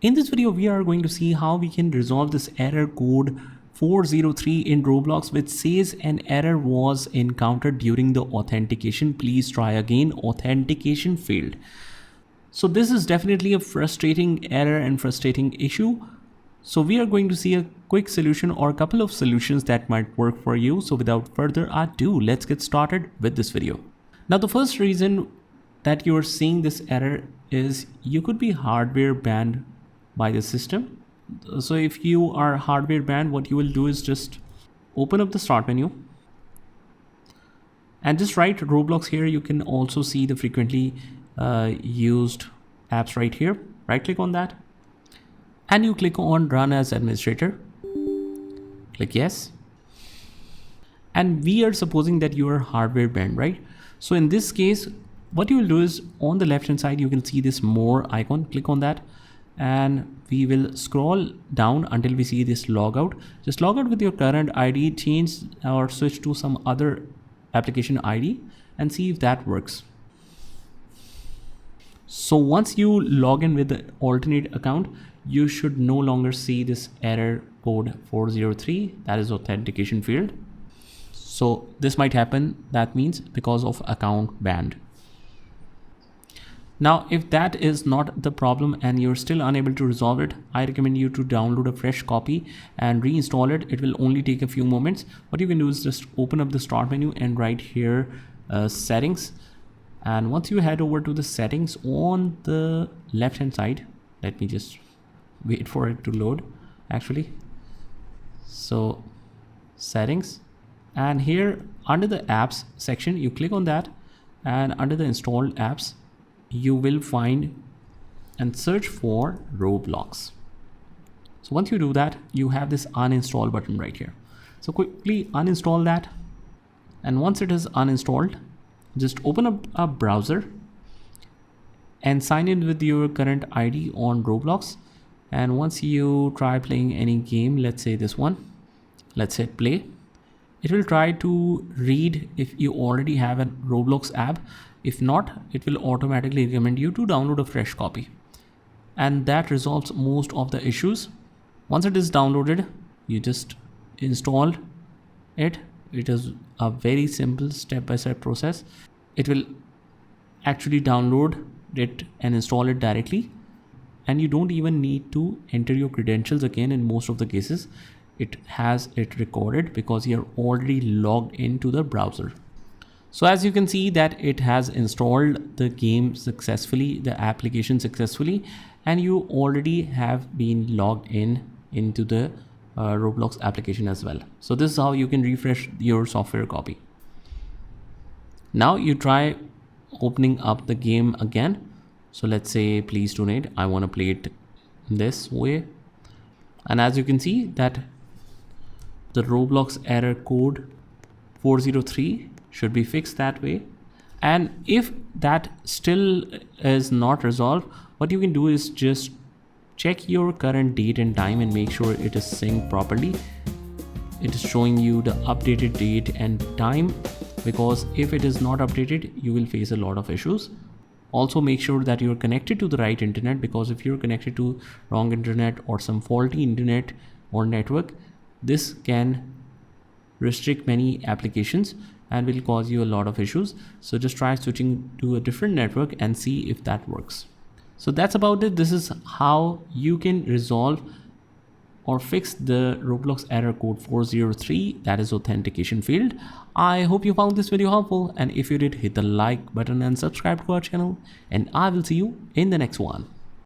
In this video, we are going to see how we can resolve this error code 403 in Roblox, which says an error was encountered during the authentication. Please try again. Authentication failed. So this is definitely a frustrating error and frustrating issue. So we are going to see a quick solution or a couple of solutions that might work for you. So without further ado, let's get started with this video. Now, the first reason that you're seeing this error is you could be hardware banned by the system. So if you are hardware banned, what you will do is just open up the start menu and just write Roblox here. You can also see the frequently used apps right here. Right click on that and you click on run as administrator. Click yes. And we are supposing that you are hardware banned, right? So in this case, what you will do is on the left hand side, you can see this more icon. Click on that and we will scroll down until we see this logout. Just log out with your current ID, change or switch to some other application ID and see if that works. So once you log in with the alternate account, you should no longer see this error code 403, that is authentication failed. So this might happen, that means because of account banned. Now, if that is not the problem and you're still unable to resolve it, I recommend you to download a fresh copy and reinstall it. It will only take a few moments. What you can do is just open up the start menu and right here, settings. And once you head over to the settings on the left hand side, let me just wait for it to load actually. So settings, and here under the apps section, you click on that and under the installed apps, you will find and search for Roblox. So once you do that, you have this uninstall button right here. So quickly uninstall that. And once it is uninstalled, just open up a browser and sign in with your current ID on Roblox. And once you try playing any game, let's say this one, let's hit play. It will try to read if you already have a Roblox app. If not, it will automatically recommend you to download a fresh copy. And that resolves most of the issues. Once it is downloaded, you just install it. It is a very simple step-by-step process. It will actually download it and install it directly. And you don't even need to enter your credentials again in most of the cases. It has it recorded because you're already logged into the browser. So as you can see that it has installed the game successfully, the application successfully, and you already have been logged into the Roblox application as well. So this is how you can refresh your software copy. Now you try opening up the game again. So let's say please donate. I want to play it this way. And as you can see that the Roblox error code 403 should be fixed that way. And if that still is not resolved, what you can do is just check your current date and time and make sure it is synced properly. It is showing you the updated date and time, because if it is not updated, you will face a lot of issues. Also make sure that you're connected to the right internet, because if you're connected to wrong internet or some faulty internet or network, this can restrict many applications and will cause you a lot of issues. So just try switching to a different network and see if that works. So that's about it. This is how you can resolve or fix the Roblox error code 403, that is authentication failed. I hope you found this video helpful, and if you did, hit the like button and subscribe to our channel, and I will see you in the next one.